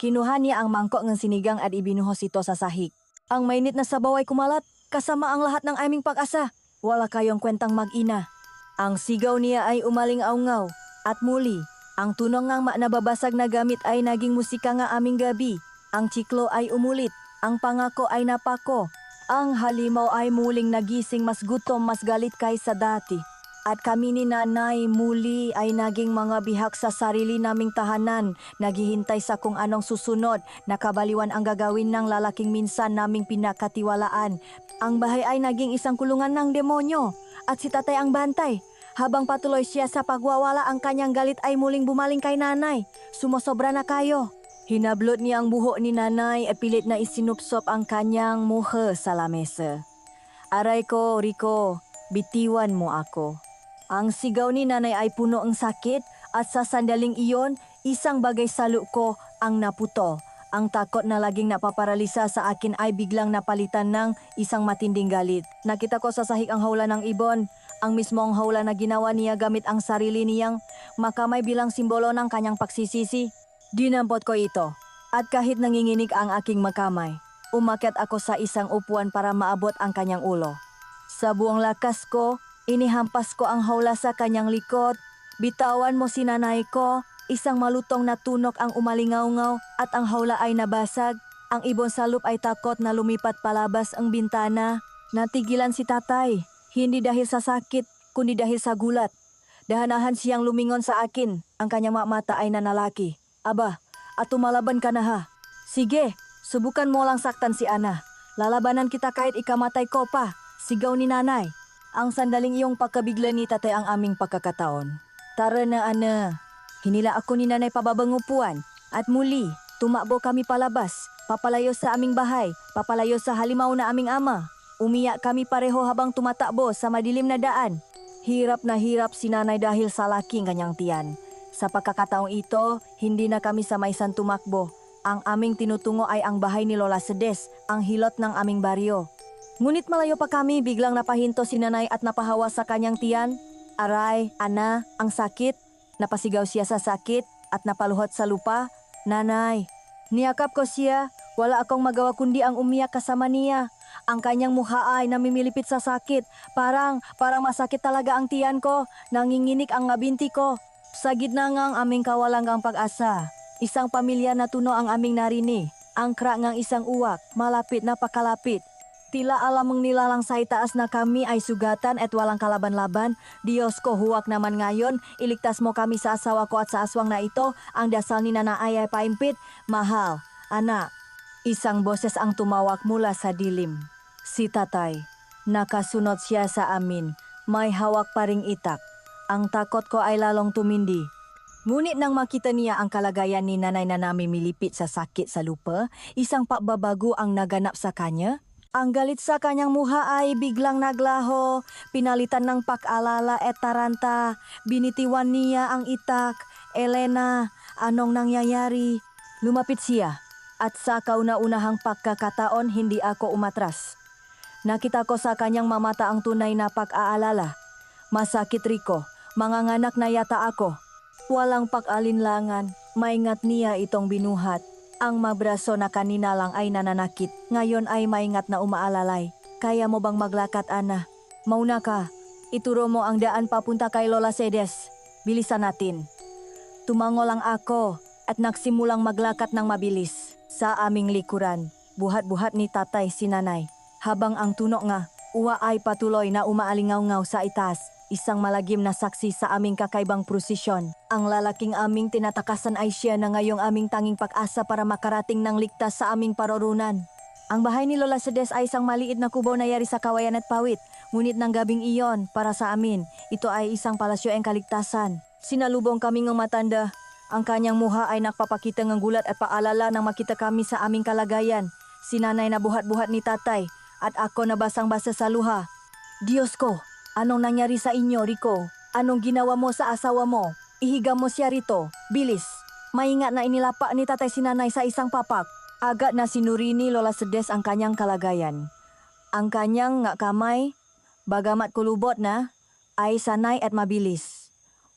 Kinuha niya ang mangkok ng sinigang at ibinuhos ito sa sahig. Ang mainit na sabaw ay kumalat, kasama ang lahat ng aming pag-asa. Wala kayong kwentang mag-ina. Ang sigaw niya ay umaling-aungaw. At muli, ang tunog ng nababasag na gamit ay naging musika nga aming gabi. Ang tsiklo ay umulit. Ang pangako ay napako. Ang halimaw ay muling nagising mas gutom, mas galit kaysa dati. At kami ni nanay muli ay naging mga bihak sa sarili naming tahanan, naghihintay sa kung anong susunod, nakabaliwan ang gagawin ng lalaking minsan naming pinakatiwalaan. Ang bahay ay naging isang kulungan ng demonyo, at si tatay ang bantay. Habang patuloy siya sa pagwawala, ang kanyang galit ay muling bumaling kay nanay. Sumosobra na kayo. Hinablot niya ang buhok ni nanay at pilit na isinupsop ang kanyang muha sa lamesa. Aray ko, Rico, bitiwan mo ako. Ang sigaw ni nanay ay puno ng sakit at sa sandaling iyon, isang bagay sa loob ko ang naputo. Ang takot na laging napaparalisa sa akin ay biglang napalitan ng isang matinding galit. Nakita ko sa sahig ang hawla ng ibon, ang mismong hawla na ginawa niya gamit ang sarili niyang makamay bilang simbolo ng kanyang pagsisisi. Dinampot ko ito at kahit nanginginig ang aking makamay, umakyat ako sa isang upuan para maabot ang kanyang ulo. Sa buong lakas ko, inihampas ko ang hawla sa kanyang likod. Bitawan mo si nanay ko. Isang malutong na tunok ang umalingaw-ngaw at ang hawla ay nabasag. Ang ibon sa loop ay takot na lumipat palabas ang bintana. Natigilan si tatay. Hindi dahil sa sakit, kundi dahil sa gulat. Dahan-dahan siyang lumingon sa akin. Ang kanyang mata ay nanalaki. Aba, at tumalaban ka na ha. Sige, subukan mo lang saktan si Ana. Lalabanan kita kahit ikamatay ko pa. Sigaw ni nanay. Ang sandaling iyong pagkabigla ni tatay ang aming pagkakataon. Tara na, Ana. Hinila ako ni nanay pababang upuan. At muli, tumakbo kami palabas. Papalayo sa aming bahay. Papalayo sa halimaw na aming ama. Umiyak kami pareho habang tumatakbo sa madilim na daan. Hirap na hirap si nanay dahil sa laking kanyang tiyan. Sa pagkakataong ito, hindi na kami samay-san tumakbo. Ang aming tinutungo ay ang bahay ni Lola Cedes, ang hilot ng aming baryo. Ngunit malayo pa kami, biglang napahinto si nanay at napahawa sa kanyang tiyan. Aray, Ana, ang sakit. Napasigaw siya sa sakit at napaluhot sa lupa. Nanay, niyakap ko siya. Wala akong magawa kundi ang umiyak kasama niya. Ang kanyang mukha ay namimilipit sa sakit. Parang masakit talaga ang tiyan ko. Nanginginig ang ngabinti ko. Sa gitna ng aming kawalanggang pag-asa, Isang pamilya na tuno ang aming narini. Angkra ngang isang uwak, malapit na pakalapit. Tila alam mong nilalang sa itaas na kami ay sugatan at walang kalaban-laban. Diyos ko, huwak naman ngayon. Iligtas mo kami sa asawa ko at sa aswang na ito. Ang dasal ni nanay ay paimpit. Mahal, anak. Isang boses ang tumawak mula sa dilim. Si tatay. Nakasunod siya sa amin. May hawak pa ring itak. Ang takot ko ay lalong tumindi. Ngunit nang makita niya ang kalagayan ni nanay na namimilipit sa sakit sa lupa, isang pagbabago ang naganap sa kanya. Ang galit sa kanyang muha ay biglang naglaho, pinalitan ng pag-alala at taranta. Binitiwan niya ang itak. Elena, anong nangyayari? Lumapit siya at sa kauna-unahang pagkakataon hindi ako umatras. Nakita ko sa kanyang mamata ang tunay na pag-aalala. Masakit Rico, manganganak na yata ako. Walang pag-alinlangan, maingat niya itong binuhat. Ang mabraso na kanina lang ay nananakit, ngayon ay maingat na umaalalay. Kaya mo bang maglakad, Ana? Mauna ka, ituro mo ang daan papunta kay Lola Cedes. Bilisan natin. Tumango lang ako at nagsimulang maglakad ng mabilis. Sa aming likuran, buhat-buhat ni tatay si nanay. Habang ang tuno nga, uwa ay patuloy na umaalingaw-ngaw sa itaas. Isang malagim na saksi sa aming kakaibang prosesyon. Ang lalaking aming tinatakasan ay siya na ngayong aming tanging pag-asa para makarating ng ligtas sa aming paroroonan. Ang bahay ni Lola Cedes ay isang maliit na kubo na yari sa kawayan at pawit. Ngunit ng gabing iyon, para sa amin, ito ay isang palasyo ang kaligtasan. Sinalubong kami ng matanda. Ang kanyang muha ay nakpapakita ng gulat at paalala nang makita kami sa aming kalagayan. Si nanay na buhat-buhat ni tatay at ako na basang-basa sa luha. Diyos ko! Anong nangyari sa inyo, Rico? Anong ginawa mo sa asawa mo? Ihiga mo siya rito. Bilis. Maingat na inilapa ni tatay si nanay sa isang papak. Agad na sinuri ni Lola Cedes ang kanyang kalagayan. Ang kanyang nga kamay, bagamat kulubot na, ay sanay at mabilis.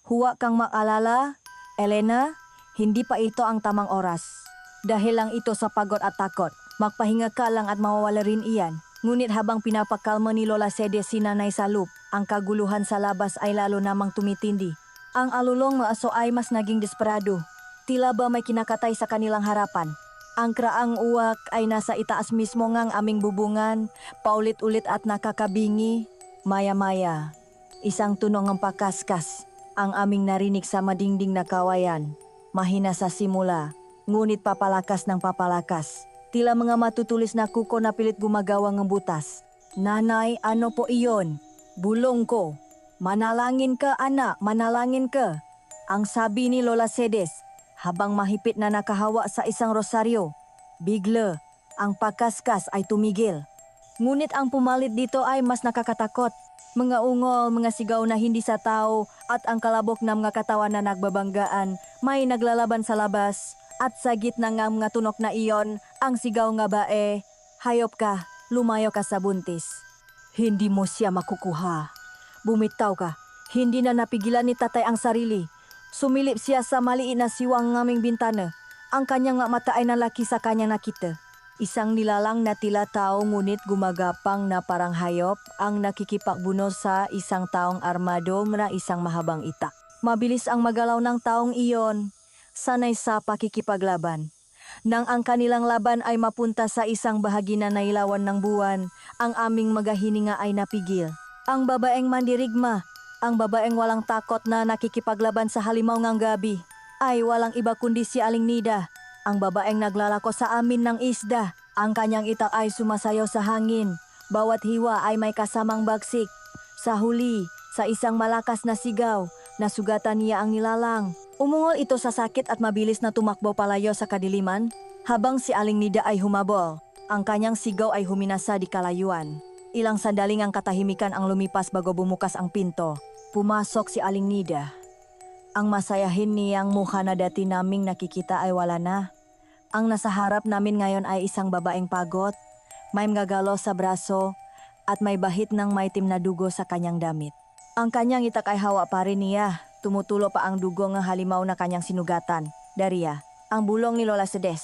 Huwag kang maalala, Elena, hindi pa ito ang tamang oras. Dahil lang ito sa pagod at takot. Magpahinga ka lang at mawawala rin iyan. Ngunit habang pinapakalma ni Lola Cedes si nanay sa loop, ang kaguluhan sa labas ay lalo namang tumitindi. Ang alulong mga aso ay mas naging desperado. Tila ba may kinakatay sa kanilang harapan. Ang kraang uwak ay nasa itaas mismo ngang aming bubungan, paulit-ulit at nakakabingi. Maya-maya, isang tunog ng pakaskas ang aming narinig sa madingding na kawayan. Mahina sa simula, ngunit papalakas ng papalakas. Tila mga matutulis na kuko na pilit gumagawa ng butas. Nanay, ano po iyon? Bulong ko. Manalangin ka, anak, manalangin ka. Ang sabi ni Lola Cedes, habang mahipit na nakahawa sa isang rosaryo. Bigla, ang pakaskas ay tumigil. Ngunit ang pumalit dito ay mas nakakatakot. Mga ungol, mga sigaw na hindi sa tao at ang kalabok ng mga katawan na nagbabanggaan, may naglalaban sa labas. At sa gitna ng mga tunok na iyon, ang sigaw nga bae, hayop ka, lumayo ka sa buntis. Hindi mo siya makukuha. Bumitaw ka. Hindi na napigilan ni tatay ang sarili. Sumilip siya sa maliit na siwang ngaming bintana. Ang kanyang mata ay nalaki sa kanyang nakita. Isang nilalang na tila tao ngunit gumagapang na parang hayop ang nakikipagbuno sa isang taong armado na isang mahabang itak. Mabilis ang magalaw ng taong iyon. Sanay sa pakikipaglaban. Nang ang kanilang laban ay mapunta sa isang bahagi na nailawan ng buwan, ang aming magahininga ay napigil. Ang babaeng mandirigma, ang babaeng walang takot na nakikipaglaban sa halimaw ng gabi, ay walang iba kundi si Aling Nida, ang babaeng naglalako sa amin ng isda. Ang kanyang itak ay sumasayaw sa hangin, bawat hiwa ay may kasamang bagsik. Sa huli, sa isang malakas na sigaw, nasugatan niya ang nilalang. Umungol ito sa sakit at mabilis na tumakbo palayo sa kadiliman. Habang si Aling Nida ay humabol, ang kanyang sigaw ay huminasa di kalayuan. Ilang sandaling ang katahimikan ang lumipas bago bumukas ang pinto. Pumasok si Aling Nida. Ang masayahin niyang mukha na dati naming nakikita ay wala na. Ang nasa harap namin ngayon ay isang babaeng pagod, may magagalo sa braso at may bahit ng maitim na dugo sa kanyang damit. Ang kanyang itak ay hawa pa rin niya. Tumutulo pa ang dugo ng halimaw na kanyang sinugatan. Daria, ang bulong ni Lola Cedes.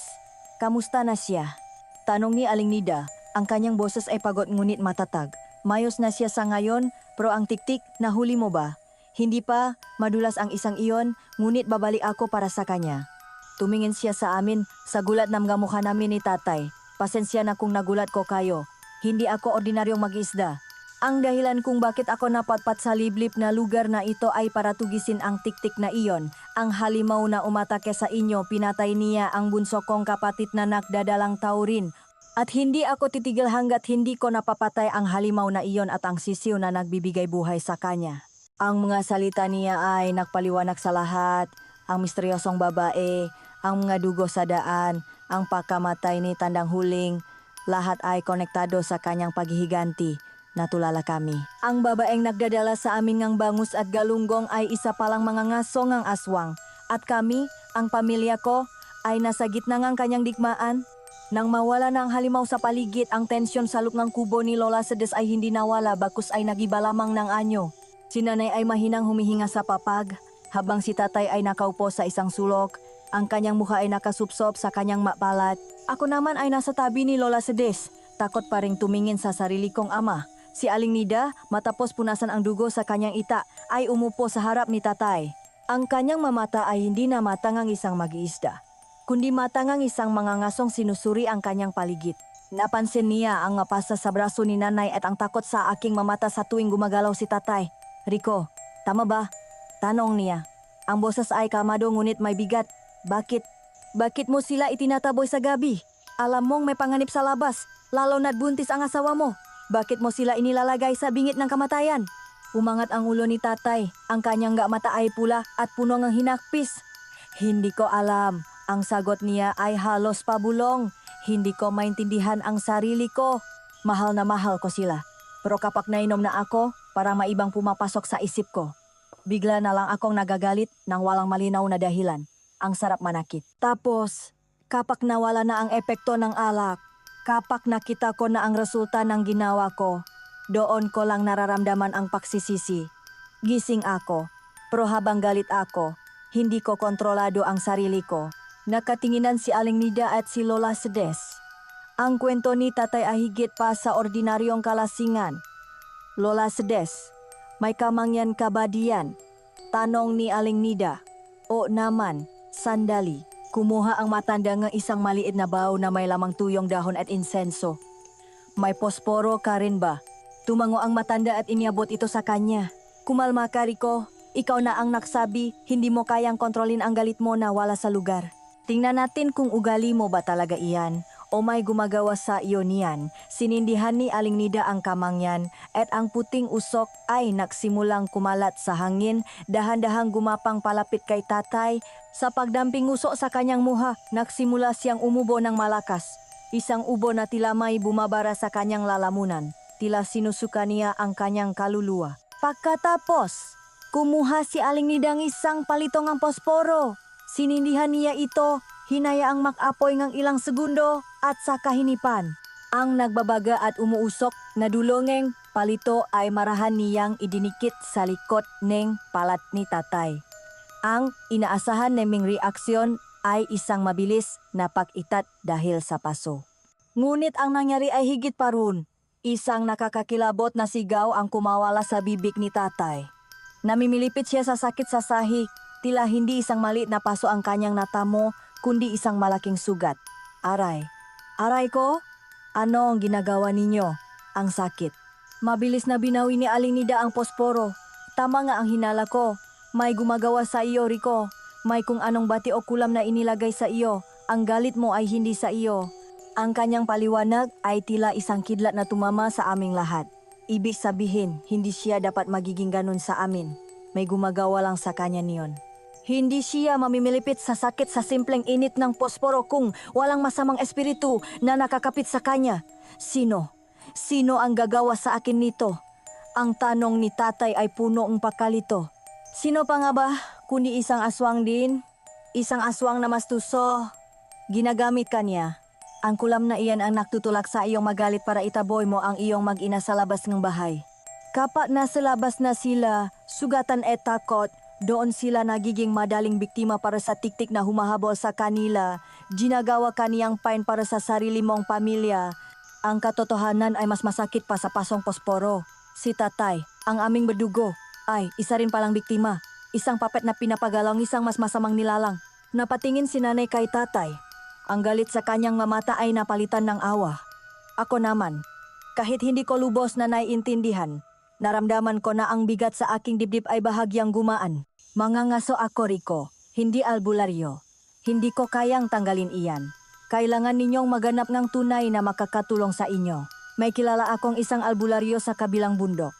Kamusta na siya? Tanong ni Aling Nida. Ang kanyang boses ay pagod ngunit matatag. Mayos na siya sa ngayon, pero ang tiktik, nahuli mo ba? Hindi pa, madulas ang isang iyon, ngunit babalik ako para sa kanya. tumingin siya sa amin sa gulat na mga mukha namin ni tatay. Pasensya na kung nagulat ko kayo. Hindi ako ordinaryong mag-isda. Ang dahilan kung bakit ako napatpat sa liblib na lugar na ito ay para tugisin ang tiktik na iyon. Ang halimaw na umatake sa inyo, pinatay niya ang bunso kong kapatid na nagdadalang taurin. At hindi ako titigil hanggat hindi ko napapatay ang halimaw na iyon at ang sisiw na nagbibigay buhay sa kanya. Ang mga salita niya ay nagpaliwanag sa lahat. Ang misteryosong babae, ang mga dugo sa daan, ang pagkamatay ni Tandang Huling, lahat ay konektado sa kanyang paghihiganti. Natulala kami. Ang babaeng nagdadala sa amin ng bangus at galunggong ay isa palang mga ngaso ng aswang. At kami, ang pamilya ko, ay nasa gitna ng kanyang digmaan. Nang mawala na ang halimaw sa paligid, ang tensyon sa loob ng kubo ni Lola Sedes ay hindi nawala, bagkus ay nagiba lamang ng anyo. Si nanay ay mahinang humihinga sa papag, habang si tatay ay nakaupo sa isang sulok. Ang kanyang mukha ay nakasupsop sa kanyang mapalat. Ako naman ay nasa tabi ni Lola Sedes, takot pa ring tumingin sa sarili kong ama. Si Aling Nida, matapos punasan ang dugo sa kanyang ita, ay umupo sa harap ni tatay. Ang kanyang mamata ay hindi na matangang isang mag-iisda, kundi matangang isang mga ngasong sinusuri ang kanyang paligid. Napansin niya ang mapasa sa braso ni nanay at ang takot sa aking mamata sa tuwing gumagalaw si tatay. Rico, tama ba? Tanong niya. Ang boses ay kalmado ngunit may bigat. Bakit? Bakit mo sila itinataboy sa gabi? Alam mong may panganib sa labas, lalo na't buntis ang asawa mo. Bakit mo sila inilalagay sa bingit ng kamatayan? Umangat ang ulo ni tatay. Ang kanyang mata ay pula at puno ng hinakpis. Hindi ko alam. Ang sagot niya ay halos pabulong. Hindi ko maintindihan ang sarili ko. Mahal na mahal ko sila. Pero kapag nainom na ako, parang maibang pumapasok sa isip ko. Bigla na lang akong nagagalit ng walang malinaw na dahilan. Ang sarap manakit. Tapos, kapag nawala na ang epekto ng alak, kapag nakita ko na ang resulta ng ginawa ko, doon ko lang nararamdaman ang pagsisisi. Gising ako, pero habang galit ako, hindi ko kontrolado ang sarili ko. Nakatinginan si Aling Nida at si Lola Sedes. Ang kwento ni tatay ay higit pa sa ordinaryong kalasingan. Lola Sedes, may kamangyan ka ba diyan? Tanong ni Aling Nida. O naman, sandali. Kumuha ang matanda ng isang maliit na bao na may lamang tuyong dahon at insenso. May posporo ka rin ba? Tumango ang matanda at iniabot ito sa kanya. Kumalma ka, Rico. Ikaw na ang naksabi, hindi mo kayang kontrolin ang galit mo na wala sa lugar. Tingnan natin kung ugali mo ba talaga iyan o may gumagawa sa iyo niyan. Sinindihan ni Aling Nida ang kamangyan at ang puting usok ay nagsimulang kumalat sa hangin, dahan-dahang gumapang palapit kay tatay. Sa pagdamping usok sa kanyang muha, nagsimula siyang umubo ng malakas. Isang ubo na tila may bumabara sa kanyang lalamunan. Tila sinusuka niya ang kanyang kaluluwa. Pagkatapos, kumuha si Aling Nida ng isang palitong ang posporo. Sinindihan niya ito, hinayaang makapoy ng ilang segundo at sa kahinipan. Ang nagbabaga at umuusok na dulongeng palito ay marahan niyang idinikit sa likod ng palat ni tatay. Ang inaasahan naming reaksyon ay isang mabilis na pag-itat dahil sa paso. Ngunit ang nangyari ay higit pa roon. Isang nakakakilabot na sigaw ang kumawala sa bibig ni tatay. Namimilipit siya sa sakit sa sahig. Tila hindi isang maliit na paso ang kanyang natamo, kundi isang malaking sugat. Aray. Aray ko? Ano ang ginagawa ninyo? Ang sakit. Mabilis na binawi ni Aling Nida ang posporo. Tama nga ang hinala ko. May gumagawa sa iyo, Rico. May kung anong bati o kulam na inilagay sa iyo. Ang galit mo ay hindi sa iyo. Ang kanyang paliwanag ay tila isang kidlat na tumama sa aming lahat. Ibig sabihin, hindi siya dapat magiging ganun sa amin. May gumagawa lang sa kanya niyon. Hindi siya mamimilipit sa sakit sa simpleng init ng posporo kung walang masamang espiritu na nakakapit sa kanya. Sino? Sino ang gagawa sa akin nito? Ang tanong ni tatay ay puno ng pakalito. Sino pa nga ba? Kundi isang aswang din? Isang aswang na mastuso. Ginagamit ka niya. Ang kulam na iyan ang nagtutulak sa iyong magalit para itaboy mo ang iyong mag-ina sa labas ng bahay. Kapag nasa labas na sila, sugatan at takot, doon sila nagiging madaling biktima para sa tiktik na humahabol sa kanila. Ginagawa kaniyang pain para sa sarili mong pamilya. Ang katotohanan ay mas masakit pa sa pasong posporo. Si tatay, ang aming berdugo, ay isa rin palang biktima. Isang papet na pinapagalaw ng isang mas masamang nilalang. Napatingin si nanay kay tatay. Ang galit sa kanyang mamata ay napalitan ng awa. Ako naman, kahit hindi ko lubos na naiintindihan, naramdaman ko na ang bigat sa aking dibdib ay bahagyang gumaan. Mangangaso ako, Rico, hindi albularyo. Hindi ko kayang tanggalin iyan. Kailangan ninyong maganap ng tunay na makakatulong sa inyo. May kilala akong isang albularyo sa kabilang bundok.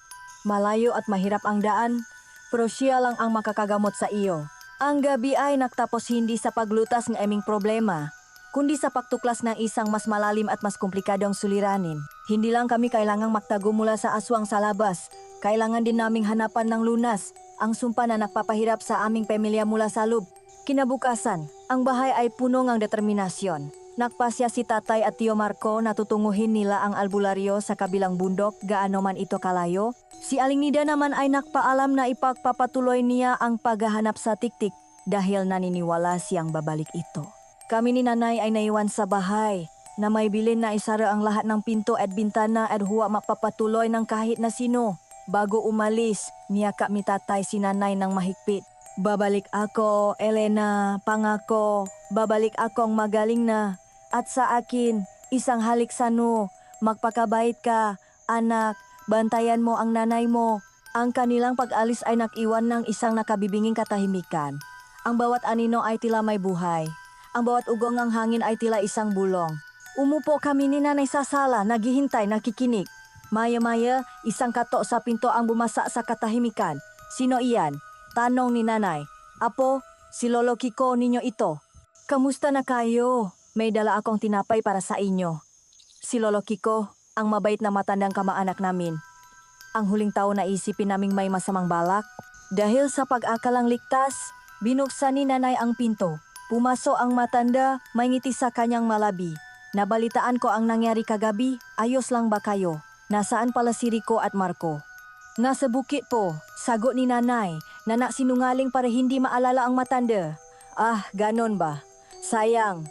Malayo at mahirap ang daan, pero siya lang ang makakagamot sa iyo. Ang gabi ay nagtapos hindi sa paglutas ng aming problema, kundi sa pagtuklas ng isang mas malalim at mas komplikadong suliranin. Hindi lang kami kailangang magtago mula sa aswang sa labas, kailangan din naming hanapan ng lunas, ang sumpa na nagpapahirap sa aming pamilya mula sa loob. Kinabukasan, ang bahay ay puno ng determinasyon. Nagpasya si tatay at Tio Marco na tutunguhin nila ang albularyo sa kabilang bundok gaano man ito kalayo. Si Aling Nida naman ay nakpaalam na ipagpapatuloy niya ang paghahanap sa tiktik dahil naniniwala siyang babalik ito. Kami ni nanay ay naiwan sa bahay na may bilin na isara ang lahat ng pinto at bintana at huwa mapapatuloy ng kahit na sino. Bago umalis, niyakap ni tatay si nanay ng mahigpit. Babalik ako, Elena, pangako, babalik akong magaling na. At sa akin, isang halik sano, magpakabait ka, anak, bantayan mo ang nanay mo. Ang kanilang pag-alis ay nag-iwan ng isang nakabibinging katahimikan. Ang bawat anino ay tila may buhay. Ang bawat ugong ng hangin ay tila isang bulong. Umupo kami ni nanay sa sala, naghihintay, nakikinig. Maya-maya, isang katok sa pinto ang bumasa sa katahimikan. Sino iyan? Tanong ni nanay. Apo, si Lolo Kiko ninyo ito. Kamusta na kayo? May dala akong tinapay para sa inyo. Si Lolo Kiko, ang mabait na matandang kamaanak namin. Ang huling taon na isipin naming may masamang balak. Dahil sa pag-akalang ligtas, binuksan ni nanay ang pinto. Pumasok ang matanda, may ngiti sa kanyang malabi. Nabalitaan ko ang nangyari kagabi, ayos lang ba kayo? Nasaan pala si Rico at Marco? Nasa bukit po, sagot ni nanay, na sinungaling para hindi maalala ang matanda. Ah, ganon ba? Sayang.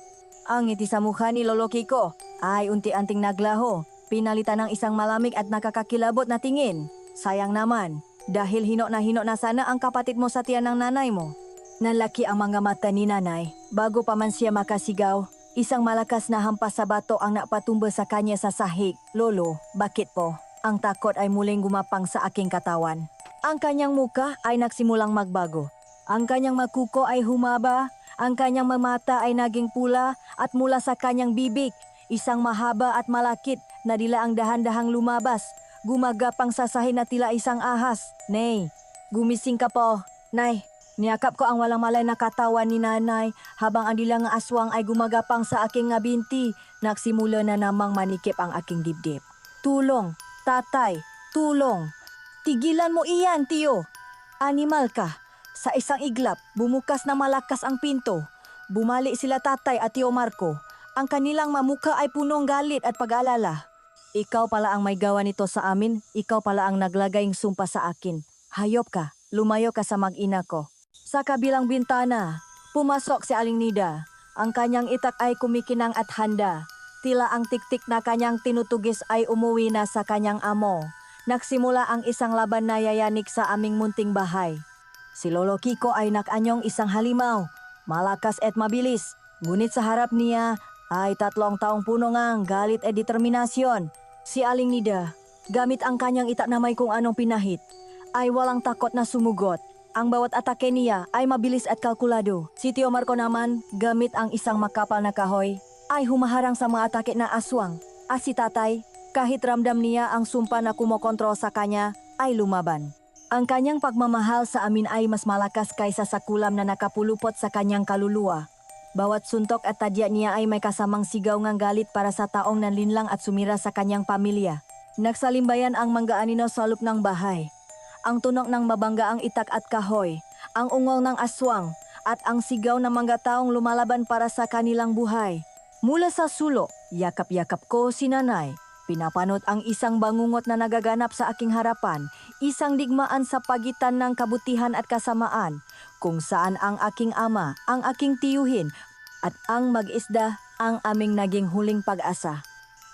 Ang ngiti sa mukha ni Lolo Kiko ay unti-anting naglaho, pinalitan ng isang malamig at nakakakilabot na tingin. Sayang naman, dahil hino na sana ang kapatid mo sa tiyan ng nanay mo. Nalaki ang mga mata ni nanay, bago pa man siya makasigaw, isang malakas na hampas sa bato ang napatumba sa kanya sa sahig. Lolo, bakit po? Ang takot ay muling gumapang sa aking katawan. Ang kanyang muka ay nagsimulang magbago. Ang kanyang makuko ay humaba, ang kanyang mamata ay naging pula at mula sa kanyang bibig, isang mahaba at malakit na dila ang dahan-dahang lumabas, gumagapang sa sahig na tila isang ahas. Nay, gumising ka po. Nay, niyakap ko ang walang malay na katawan ni nanay habang ang dilang aswang ay gumagapang sa aking nga binti. Nagsimula na namang manikip ang aking dibdib. Tulong, tatay, tulong. Tigilan mo iyan, tiyo. Animal ka. Sa isang iglap, bumukas na malakas ang pinto. Bumalik sila tatay at Tio Marco. Ang kanilang mamuka ay punong galit at pag-alala. Ikaw pala ang may gawa nito sa amin. Ikaw pala ang naglagayng sumpa sa akin. Hayop ka, lumayo ka sa mag-ina ko. Sa kabilang bintana, pumasok si Aling Nida. Ang kanyang itak ay kumikinang at handa. Tila ang tiktik na kanyang tinutugis ay umuwi na sa kanyang amo. Nagsimula ang isang laban na yayanik sa aming munting bahay. Si Lolo Kiko ay nakanyong isang halimaw, malakas at mabilis. Ngunit sa harap niya ay 3 taong puno ngang galit at determinasyon. Si Aling Nida, gamit ang kanyang itak na may kung anong pinahit, ay walang takot na sumugot. Ang bawat atake niya ay mabilis at kalkulado. Si Tio Marco naman, gamit ang isang makapal na kahoy, ay humaharang sa mga atake na aswang. At si tatay, kahit ramdam niya ang sumpa na kumokontrol sa kanya, ay lumaban. Ang kanyang pagmamahal sa amin ay mas malakas kaysa sa kulam na nakapulupot sa kanyang kaluluwa. Bawat suntok at tadya niya ay may kasamang sigaw ngang galit para sa taong nanlinlang at sumira sa kanyang pamilya. Nagsalimbayan ang manggaanino sa loob ng bahay. Ang tunok ng mabanggaang itak at kahoy, ang ungol ng aswang, at ang sigaw ng mga taong lumalaban para sa kanilang buhay. Mula sa sulok, yakap-yakap ko si nanay. Pinapanot ang isang bangungot na nagaganap sa aking harapan, isang digmaan sa pagitan ng kabutihan at kasamaan, kung saan ang aking ama, ang aking tiyuhin, at ang mag-isda ang aming naging huling pag-asa.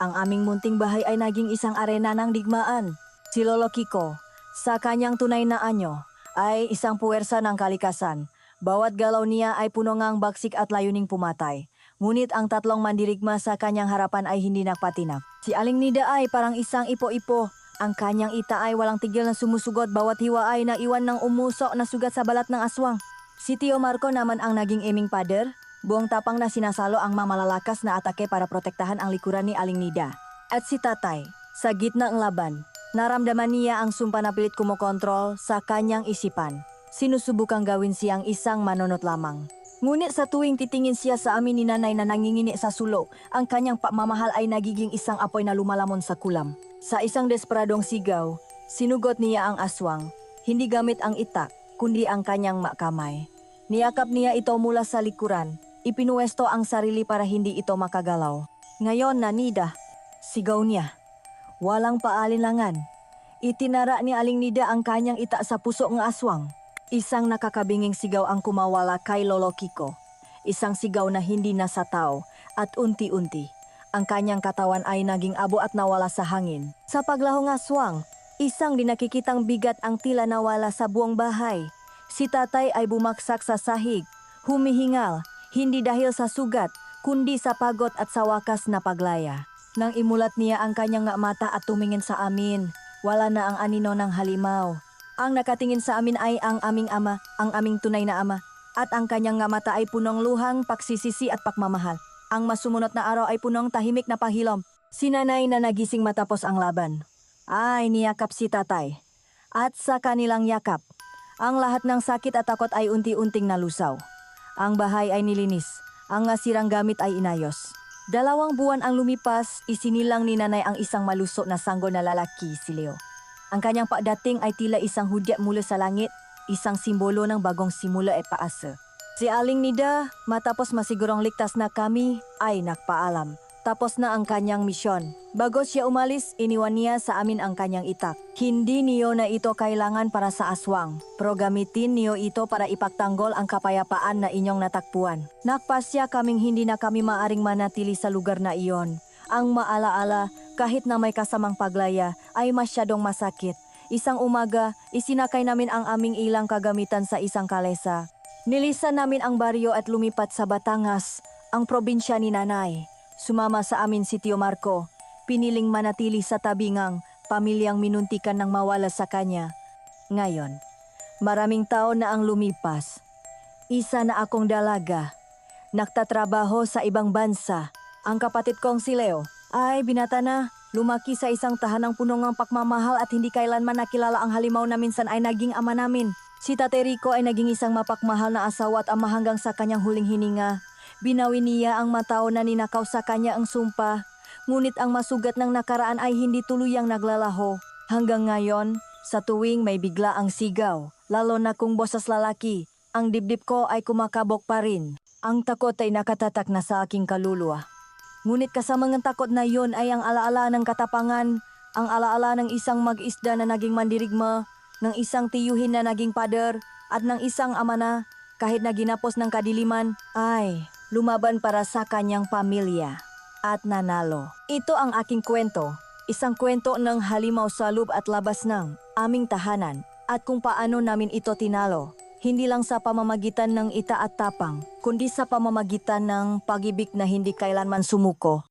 Ang aming munting bahay ay naging isang arena ng digmaan. Si Lolo Kiko, sa kanyang tunay na anyo, ay isang puwersa ng kalikasan. Bawat galaw niya ay puno ngang baksik at layuning pumatay. Ngunit ang tatlong mandirigma sa kanyang harapan ay hindi nagpatinag. Si Aling Nida ay parang isang ipo-ipo. Ang kanyang ita ay walang tigil na sumusugot, bawat hiwa ay naiwan ng umuso na sugat sa balat ng aswang. Si Tio Marco naman ang naging eming pader. Buong tapang na sinasalo ang mga malalakas na atake para protektahan ang likuran ni Aling Nida. At si Tatay, sa gitna ng laban, naramdaman niya ang sumpa na pilit kumokontrol sa kanyang isipan. Sinusubukang gawin siyang isang manunot lamang. Ngunit sa tuwing titingin siya sa amin ni Nanay na nangingini sa sulok, ang kanyang pagmamahal ay nagiging isang apoy na lumalamon sa kulam. Sa isang desperadong sigaw, sinugot niya ang aswang, hindi gamit ang itak, kundi ang kanyang makamay. Niyakap niya ito mula sa likuran, ipinuwesto ang sarili para hindi ito makagalaw. Ngayon na Nida, sigaw niya. Walang paalinlangan. Itinara ni Aling Nida ang kanyang ita sa puso ng aswang. Isang nakakabinging sigaw ang kumawala kay Lolo Kiko. Isang sigaw na hindi nasa tao at unti-unti, ang kanyang katawan ay naging abo at nawala sa hangin. Sa paglahong aswang, isang dinakikitang bigat ang tila nawala sa buong bahay. Si Tatay ay bumaksak sa sahig, humihingal, hindi dahil sa sugat, kundi sa pagod at sa wakas na paglaya. Nang imulat niya ang kanyang mata at tumingin sa amin, wala na ang anino ng halimaw. Ang nakatingin sa amin ay ang aming ama, ang aming tunay na ama, at ang kanyang mata ay punong luhang pagsisisi at pagmamahal. Ang masumunod na araw ay punong tahimik na pahilom. Si Nanay na nagising matapos ang laban ay niyakap si Tatay. At sa kanilang yakap, ang lahat ng sakit at takot ay unti-unting nalusaw. Ang bahay ay nilinis, ang sirang gamit ay inayos. 2 buwan ang lumipas, isinilang ni Nanay ang isang maluso na sanggol na lalaki, si Leo. Ang kanyang pagdating ay tila isang hudya mula sa langit, isang simbolo ng bagong simula at paasa. Si Aling Nida, matapos masigurong ligtas na kami, ay nagpaalam. Tapos na ang kanyang misyon. Bago siya umalis, iniwan niya sa amin ang kanyang itak. Hindi niyo na ito kailangan para sa aswang, pero gamitin niyo ito para ipagtanggol ang kapayapaan na inyong natakpuan. Nagpasya kaming hindi na kami maaring manatili sa lugar na iyon. Ang maalaala, kahit na may kasamang paglaya, ay masyadong masakit. Isang umaga, isinakay namin ang aming ilang kagamitan sa isang kalesa. Nilisan namin ang baryo at lumipat sa Batangas, ang probinsya ni Nanay. Sumama sa amin si Tio Marco, piniling manatili sa tabingang pamilyang minuntikan ng mawala sa kanya. Ngayon, maraming taon na ang lumipas. Isa na akong dalaga, nagtatrabaho sa ibang bansa. Ang kapatid kong si Leo ay binata na, lumaki sa isang tahanang puno ng pagmamahal at hindi kailanman nakilala ang halimaw na minsan ay naging ama namin. Si Tate Rico ay naging isang mapagmahal na asawa at ama hanggang sa kanyang huling hininga. Binawi niya ang matao na ninakaw sa kanya ang sumpa. Ngunit ang masugat ng nakaraan ay hindi tuluyang naglalaho. Hanggang ngayon, sa tuwing may bigla ang sigaw, lalo na kung boses lalaki, ang dibdib ko ay kumakabok pa rin. Ang takot ay nakatatak na sa aking kaluluwa. Ngunit kasama ng takot na iyon ay ang alaala ng katapangan, ang alaala ng isang mag-isda na naging mandirigma, ng isang tiyuhin na naging pader, at ng isang ama na, kahit na ginapos ng kadiliman, ay lumaban para sa kanyang pamilya at nanalo. Ito ang aking kwento, isang kwento ng halimaw sa loob at labas ng aming tahanan at kung paano namin ito tinalo. Hindi lang sa pamamagitan ng ita at tapang, kundi sa pamamagitan ng pag-ibig na hindi kailanman sumuko.